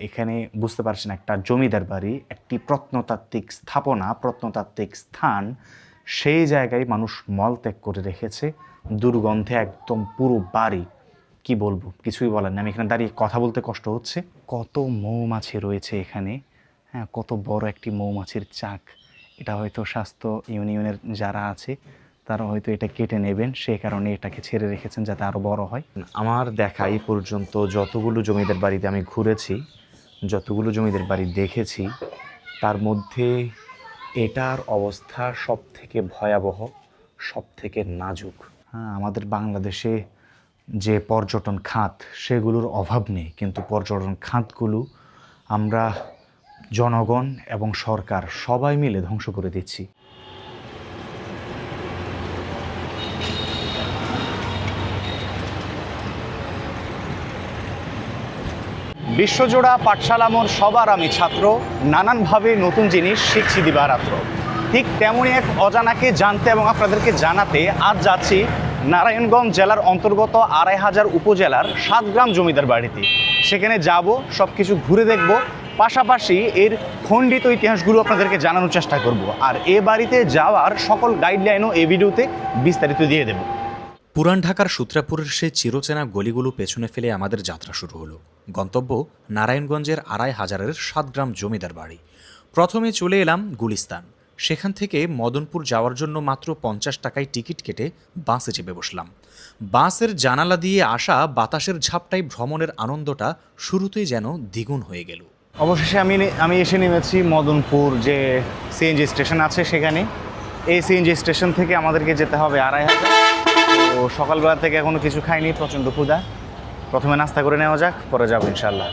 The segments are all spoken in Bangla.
এখানে বুঝতে পারছেন একটা জমিদার বাড়ি, একটি প্রত্নতাত্ত্বিক স্থাপনা, প্রত্নতাত্ত্বিক স্থান, সেই জায়গায় মানুষ মলত্যাগ করে রেখেছে। দুর্গন্ধে একদম পুরো বাড়ি, কি বলবো, কিছুই বলার নেই। আমি এখানে দাঁড়িয়ে কথা বলতে কষ্ট হচ্ছে। কত মৌমাছি রয়েছে এখানে, হ্যাঁ, কত বড় একটি মৌমাছির চাক। এটা হয়তো স্বাস্থ্য ইউনিয়নের যারা আছে তারা হয়তো এটা কেটে নেবেন, সেই কারণে এটাকে ছেড়ে রেখেছেন যাতে আরও বড় হয়। আমার দেখা এই পর্যন্ত যতগুলো জমিদার বাড়িতে আমি ঘুরেছি, যতগুলো জমিদার বাড়ি দেখেছি, তার মধ্যে এটার অবস্থা সব থেকে ভয়াবহ, সব থেকে নাজুক। হ্যাঁ, আমাদের বাংলাদেশে যে পর্যটন খাত সেগুলোর অভাব নেই, কিন্তু পর্যটন খাতগুলো আমরা জনগণ এবং সরকার সবাই মিলে ধ্বংস করে দিচ্ছি। বিশ্বজোড়া পাঠশালা মোর সবার আমি ছাত্র, নানানভাবে নতুন জিনিস শিখছি দিবারাত্র। ঠিক তেমনই এক অজানাকে জানতে এবং আপনাদেরকে জানাতে আজ যাচ্ছি নারায়ণগঞ্জ জেলার অন্তর্গত ২৫০০ উপজেলার সাতগ্রাম জমিদার বাড়িতে। সেখানে যাব, সব কিছু ঘুরে দেখব, পাশাপাশি এর খণ্ডিত ইতিহাসগুলো আপনাদেরকে জানানোর চেষ্টা করব। আর এ বাড়িতে যাওয়ার সকল গাইডলাইনও এই ভিডিওতে বিস্তারিত দিয়ে দেব। পুরান ঢাকার সূত্রাপুরের সেই চিরচেনা গলিগুলো পেছনে ফেলে আমাদের যাত্রা শুরু হলো। গন্তব্য নারায়ণগঞ্জের ২৫০০-এর সাতগ্রাম জমিদার বাড়ি। প্রথমে চলে এলাম গুলিস্তান। সেখান থেকে মদনপুর যাওয়ার জন্য মাত্র ৫০ টাকায় টিকিট কেটে বাসে চেপে বসলাম। বাসের জানালা দিয়ে আসা বাতাসের ঝাপটায় ভ্রমণের আনন্দটা শুরুতেই যেন দ্বিগুণ হয়ে গেল। অবশেষে আমি এসে নেমেছি মদনপুর যে সিএনজি স্টেশন আছে সেখানে। এই সিএনজি স্টেশন থেকে আমাদেরকে যেতে হবে ২৫০০। তো সকালবেলা থেকে এখনও কিছু খাইনি, প্রচণ্ড ক্ষুধা। প্রথমে নাস্তা করে নেওয়া যাক, পরে যাবো ইনশাল্লাহ।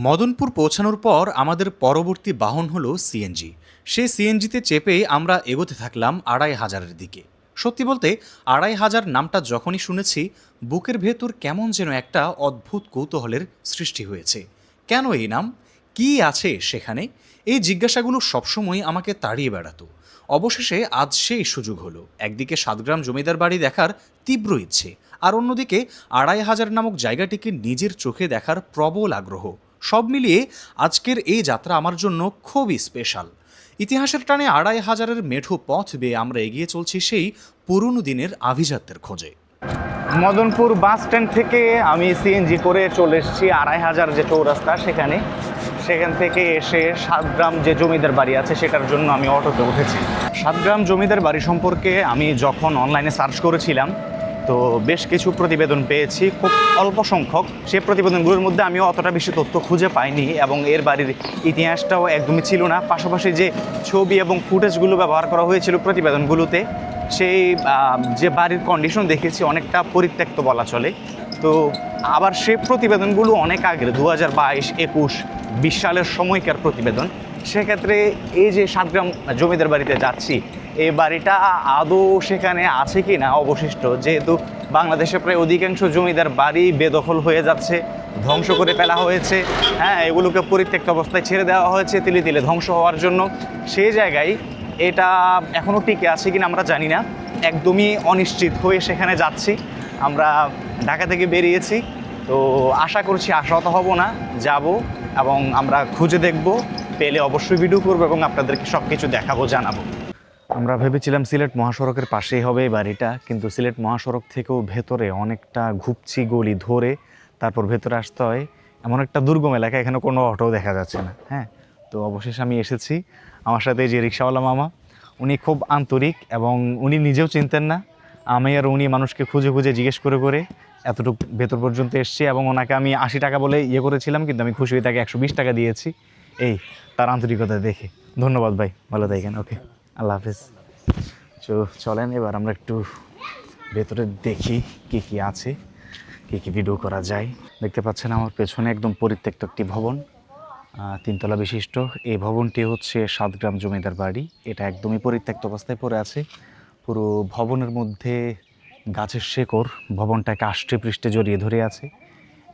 মদনপুর পৌঁছানোর পর আমাদের পরবর্তী বাহন হলো সিএনজি। সেই সিএনজিতে চেপে আমরা এগোতে থাকলাম ২৫০০-এর দিকে। সত্যি বলতে ২৫০০ নামটা যখনই শুনেছি, বুকের ভেতর কেমন যেন একটা অদ্ভুত কৌতূহলের সৃষ্টি হয়েছে। কেন এই নাম, কী আছে সেখানে, এই জিজ্ঞাসাগুলো সবসময় আমাকে তাড়িয়ে বেড়াতো। অবশেষে আজ সেই সুযোগ হলো। একদিকে সাতগ্রাম জমিদার বাড়ি দেখার তীব্র ইচ্ছে, আর অন্যদিকে ২৫০০ নামক জায়গাটিকে নিজের চোখে দেখার প্রবল আগ্রহ। সব মিলিয়ে আজকের এই যাত্রা আমার জন্য খুবই স্পেশাল। ইতিহাসের টানে ২৫০০-এর মেঠো পথ বেয়ে আমরা এগিয়ে চলছি সেই পুরনো দিনের আভিজাত্যের খোঁজে। মদনপুর বাস স্ট্যান্ড থেকে আমি সিএনজি করে চলে এসেছি ২৫০০ যে চৌরাস্তা সেখানে। সেখান থেকে এসে সাতগ্রাম যে জমিদার বাড়ি আছে সেটার জন্য আমি অটোতে উঠেছি। সাতগ্রাম জমিদার বাড়ি সম্পর্কে আমি যখন অনলাইনে সার্চ করেছিলাম, তো বেশ কিছু প্রতিবেদন পেয়েছি, খুব অল্প সংখ্যক। সেই প্রতিবেদনগুলোর মধ্যে আমি অতটা বেশি তথ্য খুঁজে পাইনি এবং এর বাড়ির ইতিহাসটাও একদমই ছিল না। পাশাপাশি যে ছবি এবং ফুটেজগুলো ব্যবহার করা হয়েছিল প্রতিবেদনগুলোতে, সেই যে বাড়ির কন্ডিশন দেখেছি অনেকটা পরিত্যক্ত বলা চলে। তো আবার সেই প্রতিবেদনগুলো অনেক আগের, 2022, 21, 20 সালের সময়কার প্রতিবেদন। সেক্ষেত্রে এই যে সাতগ্রাম জমিদার বাড়িতে যাচ্ছি, এই বাড়িটা আদৌ সেখানে আছে কি না অবশিষ্ট, যেহেতু বাংলাদেশে প্রায় অধিকাংশ জমিদার বাড়ি বেদখল হয়ে যাচ্ছে, ধ্বংস করে ফেলা হয়েছে। হ্যাঁ, এগুলোকে পরিত্যক্ত অবস্থায় ছেড়ে দেওয়া হয়েছে তিলে তিলে ধ্বংস হওয়ার জন্য। সেই জায়গায় এটা এখনও টিকে আছে কিনা আমরা জানি না, একদমই অনিশ্চিত হয়ে সেখানে যাচ্ছি। আমরা ঢাকা থেকে বেরিয়েছি, তো আশা করছি আশাহত হব না, যাব এবং আমরা খুঁজে দেখব, পেলে অবশ্যই ভিডিও করবো এবং আপনাদেরকে সব কিছু দেখাবো, জানাবো। আমরা ভেবেছিলাম সিলেট মহাসড়কের পাশেই হবে এই বাড়িটা, কিন্তু সিলেট মহাসড়ক থেকেও ভেতরে অনেকটা ঘুপচি গলি ধরে তারপর ভেতরে আসতে হয়। এমন একটা দুর্গম এলাকা, এখানে কোনো অটো দেখা যাচ্ছে না। হ্যাঁ, তো অবশেষে আমি এসেছি। আমার সাথে যে রিক্সাওয়ালা মামা, উনি খুব আন্তরিক এবং উনি নিজেও চিনতেন না। আমি আর উনি মানুষকে খুঁজে খুঁজে জিজ্ঞেস করে করে এতটুকু ভেতর পর্যন্ত এসেছি এবং ওনাকে আমি 80 টাকা বলে করেছিলাম, কিন্তু আমি খুশি হয়ে তাকে 120 টাকা দিয়েছি। এই তার আন্তরিকতা দেখে। ধন্যবাদ ভাই, ভালো থাকেন। ওকে, আল্লাহ হাফেজ। তো চলেন এবার আমরা একটু ভেতরে দেখি কি কি আছে, কি কি ভিডিও করা যায়। দেখতে পাচ্ছেন আমার পেছনে একদম পরিত্যক্ত একটি ভবন, 3 তলা বিশিষ্ট। এই ভবনটি হচ্ছে সাতগ্রাম জমিদার বাড়ি। এটা একদমই পরিত্যক্ত অবস্থায় পড়ে আছে। পুরো ভবনের মধ্যে গাছের শেকড় ভবনটাকে আষ্টে পৃষ্ঠে জড়িয়ে ধরে আছে,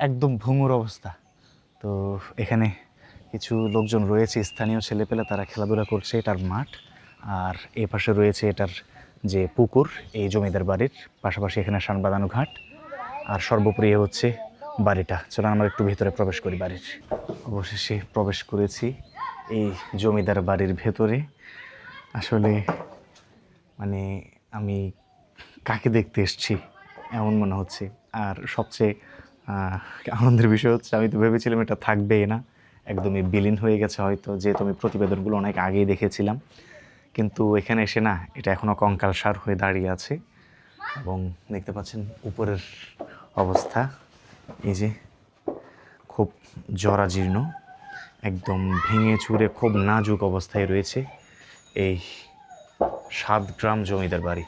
একদম ভঙ্গুর অবস্থা। তো এখানে কিছু লোকজন রয়েছে, স্থানীয় ছেলেপেলে, তারা খেলাধুলা করছে, এটার মাঠ। আর এ পাশে রয়েছে এটার যে পুকুর এই জমিদার বাড়ির, পাশাপাশি এখানে শান বাঁধানো ঘাট, আর সর্বোপরি হচ্ছে বাড়িটা। চলো আমরা একটু ভিতরে প্রবেশ করি বাড়ির। অবশেষে প্রবেশ করেছি এই জমিদার বাড়ির ভেতরে। আসলে মানে আমি কাকে দেখতে এসেছি এমন মনে হচ্ছে। আর সবচেয়ে আনন্দের বিষয় হচ্ছে আমি তো ভেবেছিলাম এটা থাকবেই না, একদমই বিলীন হয়ে গেছে হয়তো, যেহেতু আমি প্রতিবেদনগুলো অনেক আগেই দেখেছিলাম। কিন্তু এখানে এসে না, এটা এখনও কঙ্কালসার হয়ে দাঁড়িয়ে আছে। এবং দেখতে পাচ্ছেন উপরের অবস্থা, এই যে খুব জরাজীর্ণ, একদম ভেঙে চুরে খুব নাজুক অবস্থায় রয়েছে এই 7 গ্রাম জমিদার বাড়ি।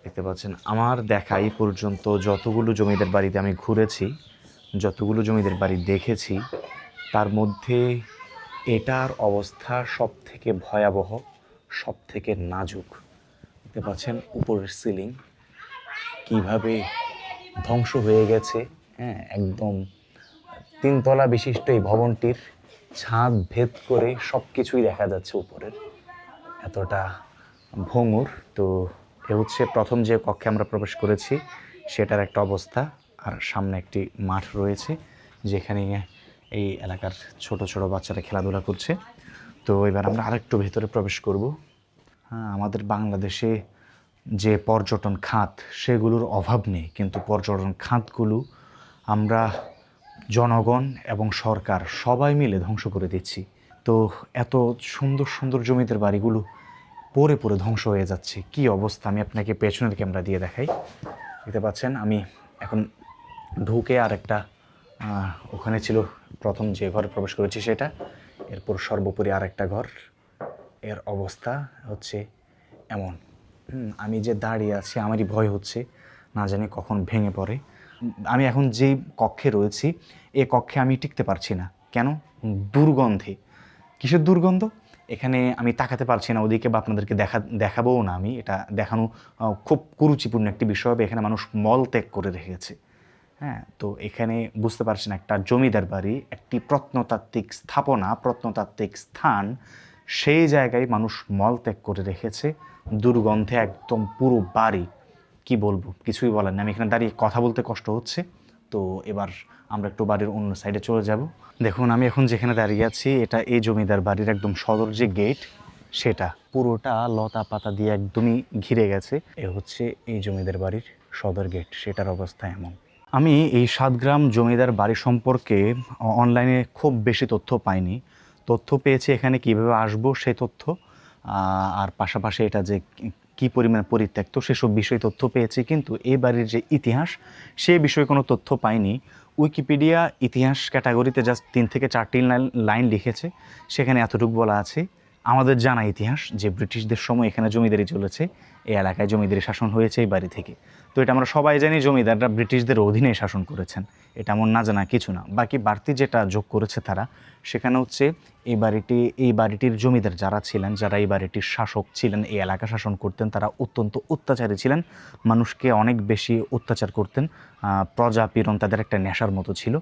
দেখতে পাচ্ছেন আমার দেখা এই পর্যন্ত যতগুলো জমিদার বাড়িতে আমি ঘুরেছি, যতগুলো জমিদার বাড়ি দেখেছি, তার মধ্যে এটার অবস্থা সব থেকে ভয়াবহ, সব থেকে নাজুক। দেখতে পাচ্ছেন উপরের সিলিং কিভাবে ধ্বংস হয়ে গেছে। হ্যাঁ, একদম 3 তলা বিশিষ্ট এই ভবনটির ছাদ ভেদ করে সব কিছুই দেখা যাচ্ছে উপরের, এতটা ভঙ্গুর। তো এ হচ্ছে প্রথম যে কক্ষে আমরা প্রবেশ করেছি সেটার একটা অবস্থা। আর সামনে একটি মাঠ রয়েছে যেখানে এই এলাকার ছোট ছোট বাচ্চারা খেলাধুলা করছে। তো এবার আমরা আরেকটু ভেতরে প্রবেশ করব। হ্যাঁ, আমাদের বাংলাদেশে যে পর্যটন খাত সেগুলোর অভাব নেই, কিন্তু পর্যটন খাতগুলো আমরা জনগণ এবং সরকার সবাই মিলে ধ্বংস করে দিচ্ছি। তো এত সুন্দর সুন্দর জমিদার বাড়িগুলো পড়ে পড়ে ধ্বংস হয়ে যাচ্ছে। কি অবস্থা, আমি আপনাকে পেছনের ক্যামেরা দিয়ে দেখাই। দেখতে পাচ্ছেন আমি এখন ঢুকে আর একটা ওখানে ছিল প্রথম যে ঘরে প্রবেশ করেছি সেটা, এরপর সর্বোপরি আর একটা ঘর। এর অবস্থা হচ্ছে এমন। আমি যে দাঁড়িয়ে আছি আমারই ভয় হচ্ছে, না জানি কখন ভেঙে পড়ে। আমি এখন যেই কক্ষে রয়েছি এ কক্ষে আমি টিকতে পারছি না। কেন? দুর্গন্ধে। কিসের দুর্গন্ধ? এখানে আমি তাকাতে পারছি না ওদিকে, বা আপনাদেরকে দেখাবোও না। আমি এটা দেখানো খুব কুরুচিপূর্ণ একটি বিষয় হবে। এখানে মানুষ মল ত্যাগ করে রেখেছে। হ্যাঁ, তো এখানে বুঝতে পারছেন একটা জমিদার বাড়ি, একটি প্রত্নতাত্ত্বিক স্থাপনা, প্রত্নতাত্ত্বিক স্থান, সেই জায়গায় মানুষ মল ত্যাগ করে রেখেছে। দুর্গন্ধে একদম পুরো বাড়ি, কি বলবো, কিছুই বলার নেই। আমি এখানে দাঁড়িয়ে কথা বলতে কষ্ট হচ্ছে। তো এবার আমরা একটু বাড়ির অন্য সাইডে চলে যাব। দেখুন আমি এখন যেখানে দাঁড়িয়ে আছি এটা এই জমিদার বাড়ির একদম সদর যে গেট, সেটা পুরোটা লতা পাতা দিয়ে একদমই ঘিরে গেছে। এ হচ্ছে এই জমিদার বাড়ির সদর গেট, সেটার অবস্থা এমন। আমি এই 7 গ্রাম জমিদার বাড়ি সম্পর্কে অনলাইনে খুব বেশি তথ্য পাইনি। তথ্য পেয়েছি এখানে কিভাবে আসবো সে তথ্য, আর পাশাপাশি এটা যে কী পরিমাণে পরিত্যক্ত সেসব বিষয়ে তথ্য পেয়েছি। কিন্তু এই বাড়ির যে ইতিহাস সে বিষয়ে কোনো তথ্য পাইনি। উইকিপিডিয়া ইতিহাস ক্যাটাগরিতে জাস্ট 3 থেকে 4টি লাইন লিখেছে, সেখানে এতটুকু বলা আছে আমাদের জানা ইতিহাস যে ব্রিটিশদের সময় এখানে জমিদারি চলেছে, এই এলাকায় জমিদারি শাসন হয়েছে এই বাড়ি থেকে। তো এটা আমরা সবাই জানি, জমিদাররা ব্রিটিশদের অধীনে শাসন করেছেন, এটা এমন না জানা কিছু না। বাকি বাড়তি যেটা যোগ করেছে তারা, সেখানে হচ্ছে এই বাড়িটির জমিদার যারা ছিলেন, যারা এই বাড়িটির শাসক ছিলেন, এই এলাকা শাসন করতেন, তারা অত্যন্ত অত্যাচারী ছিলেন, মানুষকে অনেক বেশি অত্যাচার করতেন, প্রজাপীড়ন তাদের একটা নেশার মতো ছিল,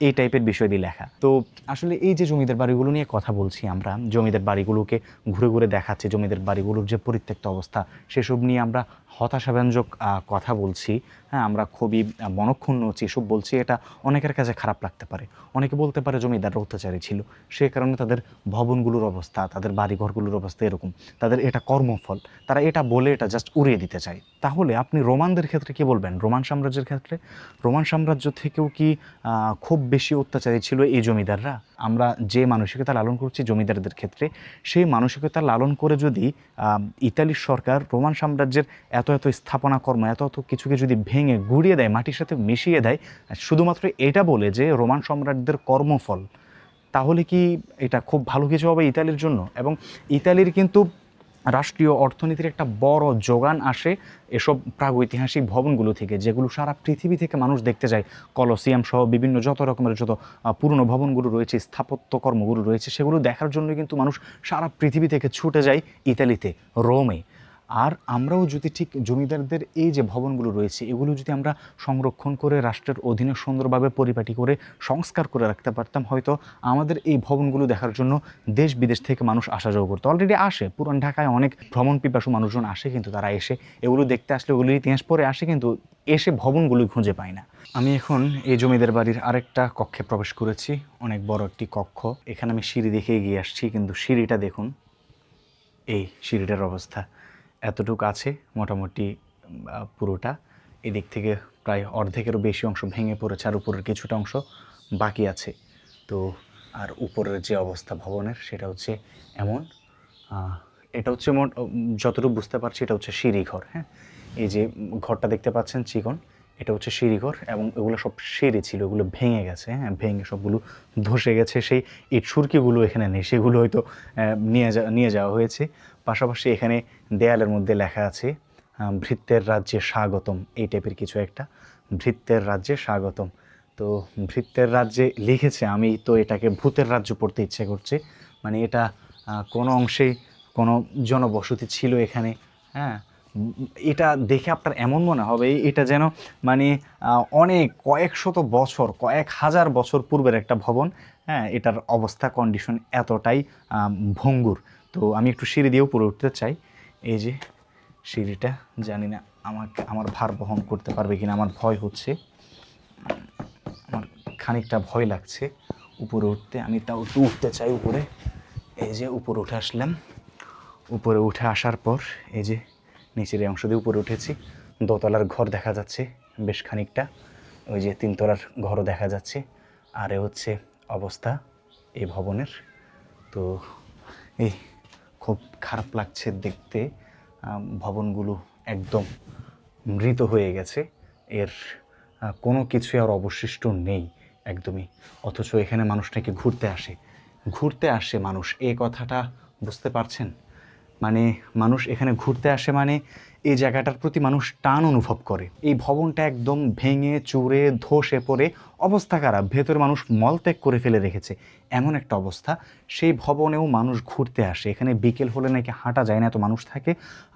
এই টাইপের বিষয় দিয়ে লেখা। তো আসলে এই যে জমিদার বাড়িগুলো নিয়ে কথা বলছি, আমরা জমিদার বাড়িগুলোকে ঘুরে ঘুরে দেখাচ্ছি, জমিদার বাড়িগুলোর যে পরিত্যক্ত অবস্থা সেসব নিয়ে আমরা হতাশাব্যঞ্জক কথা বলছি। হ্যাঁ, আমরা খুবই মনক্ষুণ্ণ হচ্ছি, এসব বলছি। এটা অনেকের কাছে খারাপ লাগতে পারে, অনেকে বলতে পারে জমিদাররা অত্যাচারী ছিল, সে কারণে তাদের ভবনগুলোর অবস্থা, তাদের বাড়িঘরগুলোর অবস্থা এরকম, তাদের এটা কর্মফল, তারা এটা বলে এটা জাস্ট উড়িয়ে দিতে চায়। তাহলে আপনি রোমানদের ক্ষেত্রে কী বলবেন? রোমান সাম্রাজ্যের ক্ষেত্রে, রোমান সাম্রাজ্য থেকেও কি খুব বেশি অত্যাচারী ছিল এই জমিদাররা? আমরা যে মানসিকতা লালন করছি জমিদারদের ক্ষেত্রে, সেই মানসিকতা লালন করে যদি ইতালির সরকার রোমান সাম্রাজ্যের এত এত স্থাপনা কর্ম, এত এত কিছুকে যদি ভেঙে গুঁড়িয়ে দেয়, মাটির সাথে মিশিয়ে দেয়, শুধুমাত্র এটা বলে যে রোমান সম্রাটদের কর্মফল, তাহলে কি এটা খুব ভালো কিছু হবে ইতালির জন্য? এবং ইতালির কিন্তু রাষ্ট্রীয় অর্থনীতির একটা বড় যোগান আসে এসব প্রাগৈতিহাসিক ভবনগুলো থেকে, যেগুলো সারা পৃথিবী থেকে মানুষ দেখতে যায়। কলসিয়াম সহ বিভিন্ন যত রকমের যত পুরনো ভবনগুলো রয়েছে, স্থাপত্যকর্মগুলো রয়েছে, সেগুলো দেখার জন্য কিন্তু মানুষ সারা পৃথিবী থেকে ছুটে যায় ইতালিতে, রোমে। আর আমরাও যদি ঠিক জমিদারদের এই যে ভবনগুলো রয়েছে এগুলো যদি আমরা সংরক্ষণ করে রাষ্ট্রের অধীনে সুন্দরভাবে পরিপাটি করে সংস্কার করে রাখতে পারতাম, হয়তো আমাদের এই ভবনগুলো দেখার জন্য দেশ বিদেশ থেকে মানুষ আসা যাওয়া করতো। অলরেডি আসে, পুরান ঢাকায় অনেক ভ্রমণ পিপাসু মানুষজন আসে, কিন্তু তারা এসে এগুলো দেখতে আসলে ওগুলোর ইতিহাস পড়ে আসে, কিন্তু এসে ভবনগুলোই খুঁজে পাই না। আমি এখন এই জমিদার বাড়ির আরেকটা কক্ষে প্রবেশ করেছি, অনেক বড় একটি কক্ষ। এখানে আমি সিঁড়ি দেখে এগিয়ে আসছি, কিন্তু সিঁড়িটা দেখুন, এই সিঁড়িটার অবস্থা এতটুকু আছে মোটামুটি পুরোটা। এদিক থেকে প্রায় অর্ধেকেরও বেশি অংশ ভেঙে পড়েছে, আর উপরের কিছুটা অংশ বাকি আছে। তো আর উপরের যে অবস্থা ভবনের সেটা হচ্ছে এমন, এটা হচ্ছে যতটুকু বুঝতে পারছি এটা হচ্ছে সিঁড়িঘর। হ্যাঁ, এই যে ঘরটা দেখতে পাচ্ছেন চিকন, এটা হচ্ছে সিঁড়িঘর, এবং এগুলো সব সিঁড়ি ছিল, এগুলো ভেঙে গেছে। হ্যাঁ, ভেঙে সবগুলো ধসে গেছে। সেই ইট সুরকিগুলো এখানে নেই, সেগুলো হয়তো নিয়ে যাওয়া হয়েছে। পাশাপাশি এখানে দেয়ালের মধ্যে লেখা আছে ভৃত্যের রাজ্যে স্বাগতম, এই টাইপের কিছু একটা, ভৃত্যের রাজ্যে স্বাগতম। তো ভৃত্যের রাজ্যে লিখেছে, আমি তো এটাকে ভূতের রাজ্য পড়তে ইচ্ছে করছে। মানে এটা কোনো অংশে কোনো জনবসতি ছিল এখানে। হ্যাঁ, এটা দেখে আপনার এমন মনে হবে এটা যেন মানে অনেক কয়েক শত বছর, কয়েক হাজার বছর পূর্বের একটা ভবন। হ্যাঁ, এটার অবস্থা কন্ডিশন এতটাই ভঙ্গুর। তো আমি একটু সিঁড়ি দিয়েও উপরে উঠতে চাই। এই যে সিঁড়িটা, জানি না আমার ভার বহন করতে পারবে কিনা, আমার ভয় হচ্ছে, আমার খানিকটা ভয় লাগছে উপরে উঠতে। আমি তাও একটু উঠতে চাই উপরে। এই যে উপরে উঠে আসলাম। উপরে উঠে আসার পর এই যে নিচের এই অংশ দিয়ে উপরে উঠেছি, দোতলার ঘর দেখা যাচ্ছে বেশ খানিকটা, ওই যে তিনতলার ঘরও দেখা যাচ্ছে। আর এ হচ্ছে অবস্থা এই ভবনের। তো এই খুব খারাপ লাগছে দেখতে, ভবনগুলো একদম মৃত হয়ে গেছে, এর কোনো কিছুই আর অবশিষ্ট নেই একদমই। অথচ এখানে মানুষ নাকি ঘুরতে আসে মানুষ, এই কথাটা বুঝতে পারছেন? মানে মানুষ এখানে ঘুরতে আসে মানে এই জায়গাটার প্রতি মানুষ টান অনুভব করে। এই ভবনটা একদম ভেঙে চুরে ধসে পড়ে অবস্থা খারাপ, ভেতরে মানুষ মলত্যাগ করে ফেলে রেখেছে, এমন একটা অবস্থা। সেই ভবনেও মানুষ ঘুরতে আসে, এখানে বিকেল হলে নাকি হাঁটা যায় না, এত মানুষ থাকে।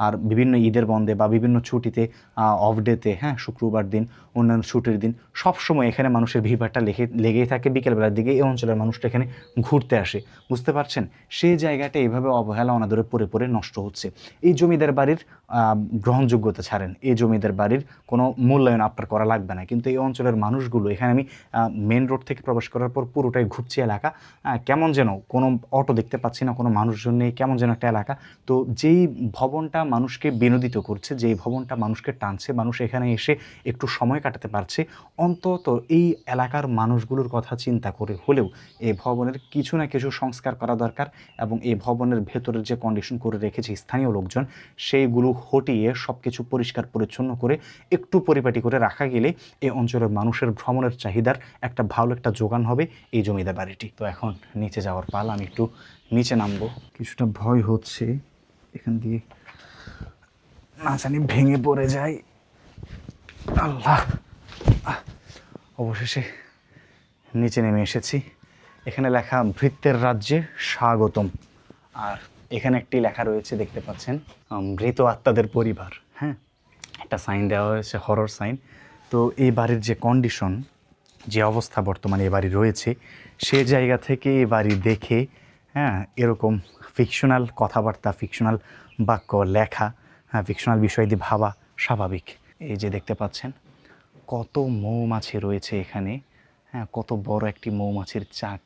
আর বিভিন্ন ঈদের বন্ধে বা বিভিন্ন ছুটিতে, অফ ডেতে, হ্যাঁ, শুক্রবার দিন, অন্যান্য ছুটির দিন, সবসময় এখানে মানুষের ভিড়ভাড়টা লেগেই থাকে। বিকেলবেলার দিকে এই অঞ্চলের মানুষটা এখানে ঘুরতে আসে, বুঝতে পারছেন? সেই জায়গাটা এইভাবে অবহেলা অনাদরে পড়ে পড়ে নষ্ট হচ্ছে। এই জমিদার বাড়ির গ্রহণযোগ্যতা ছাড়েন, এই জমিদার বাড়ির কোনো মূল্যায়ন আপনার করা লাগবে না, কিন্তু এই অঞ্চলের মানুষগুলো, এখানে আমি মেন রোড থেকে প্রবেশ করার পর পুরোটাই ঘুরছি এলাকা, কেমন যেন কোনো অটো দেখতে পাচ্ছি না, কোনো মানুষজন নেই, কেমন যেন একটা এলাকা। তো যেই ভবনটা মানুষকে বিনোদিত করছে, যেই ভবনটা মানুষকে টানছে, মানুষ এখানে এসে একটু সময় কাটাতে পারছে, অন্তত এই এলাকার মানুষগুলোর কথা চিন্তা করে হলেও এই ভবনের কিছু না কিছু সংস্কার করা দরকার। এবং এই ভবনের ভেতরের যে কন্ডিশন করে রেখেছে স্থানীয় লোকজন, সেইগুলো হটিয়ে সব কিছু পরিষ্কার পরিচ্ছন্ন করে একটু পরিপাটি করে রাখা গেলে এই অঞ্চলের মানুষের ভ্রমণের চাহিদার একটা ভালো একটা যোগান হবে এই জমিদার বাড়িটি। তো এখন নিচে যাওয়ার পাল, আমি একটু নিচে নামবো। কিছুটা ভয় হচ্ছে, এখান দিয়ে না জানি ভেঙে পড়ে যায়। আল্লাহ, অবশেষে নিচে নেমে এসেছি। এখানে লেখা ভৃত্যের রাজ্যে স্বাগতম, আর এখানে একটি লেখা রয়েছে দেখতে পাচ্ছেন, মৃত আত্মাদের পরিবার। হ্যাঁ, একটা সাইন দেওয়া হয়েছে, হরর সাইন। তো এই বাড়ির যে কন্ডিশন, যে অবস্থা বর্তমানে এ বাড়ি রয়েছে, সে জায়গা থেকে এ বাড়ি দেখে, হ্যাঁ, এরকম ফিকশনাল কথাবার্তা, ফিকশনাল বাক্য লেখা, হ্যাঁ, ফিকশনাল বিষয় দিয়ে ভাবা স্বাভাবিক। এই যে দেখতে পাচ্ছেন কত মৌমাছি রয়েছে এখানে, হ্যাঁ, কত বড় একটি মৌমাছির চাক।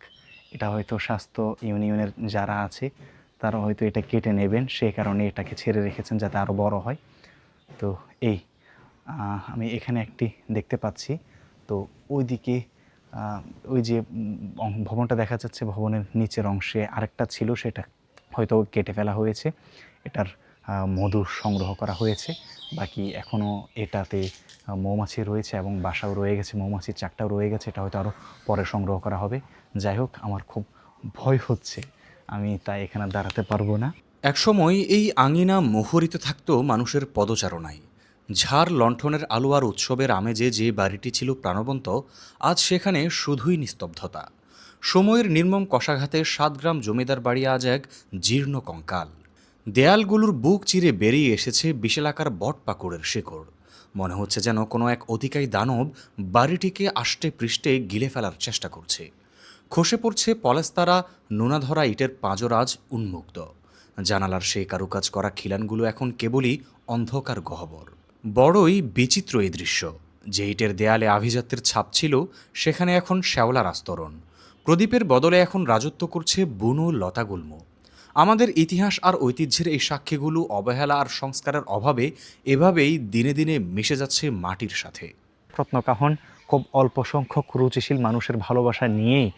এটা হয়তো স্বাস্থ্য ইউনিয়নের যারা আছে তারা হয়তো এটা কেটে নেবেন, সেই কারণে এটাকে ছেড়ে রেখেছেন যাতে আরও বড় হয়। তো এই আমি এখানে একটি দেখতে পাচ্ছি। তো ওইদিকে ওই যে ভবনটা দেখা যাচ্ছে, ভবনের নিচের অংশে আরেকটা ছিল, সেটা হয়তো কেটে ফেলা হয়েছে, এটার মধু সংগ্রহ করা হয়েছে। বাকি এখনও এটাতে মৌমাছি রয়েছে এবং বাসাও রয়ে গেছে, মৌমাছির চাকটাও রয়ে গেছে, এটা হয়তো আরও পরে সংগ্রহ করা হবে। যাই হোক, আমার খুব ভয় হচ্ছে, আমি তাই এখানে দাঁড়াতে পারবো না। একসময় এই আঙিনা মুখরিত থাকত মানুষের পদচারণায়। ঝাড় লণ্ঠনের আলো আর উৎসবের আমেজে যে বাড়িটি ছিল প্রাণবন্ত, আজ সেখানে শুধুই নিস্তব্ধতা। সময়ের নির্মম কষাঘাতে 7 গ্রাম জমিদার বাড়ি আজ এক জীর্ণ কঙ্কাল। দেয়ালগুলোর বুক চিরে বেরিয়ে এসেছে বিশালাকার বট পাকুড়ের শেকড়। মনে হচ্ছে যেন কোনো এক অতিকায়ী দানব বাড়িটিকে আষ্টে পৃষ্ঠে গিলে ফেলার চেষ্টা করছে। খসে পড়ছে পলেস্তারা নোনাধরা ইটের পাঁজর আজ উন্মুক্ত। জানালার সেই কারুকাজ করা খিলানগুলো এখন কেবলই অন্ধকার গহ্বর। বড়ই বিচিত্র এই দৃশ্য। যে ইটের দেয়ালে আভিজাত্যের ছাপ ছিল, সেখানে এখন শ্যাওলার আস্তরণ। প্রদীপের বদলে এখন রাজত্ব করছে বুনো লতাগুল্ম। আমাদের ইতিহাস আর ঐতিহ্যের এই সাক্ষীগুলো অবহেলা আর সংস্কারের অভাবে এভাবেই দিনে দিনে মিশে যাচ্ছে মাটির সাথে। রত্নকাহন খুব অল্প সংখ্যক রুচিশীল মানুষের ভালোবাসা নিয়েই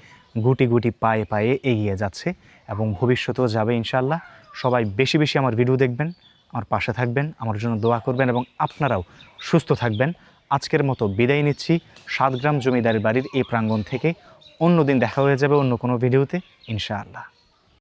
গুটি গুটি পায়ে পায়ে এগিয়ে যাচ্ছে এবং ভবিষ্যতেও যাবে ইনশাআল্লাহ। সবাই বেশি বেশি আমার ভিডিও দেখবেন, আমার পাশে থাকবেন, আমার জন্য দোয়া করবেন এবং আপনারাও সুস্থ থাকবেন। আজকের মতো বিদায় নিচ্ছি সাতগ্রাম জমিদার বাড়ির এই প্রাঙ্গণ থেকে। অন্য দিন দেখা হয়ে যাবে অন্য কোনো ভিডিওতে ইনশাআল্লাহ।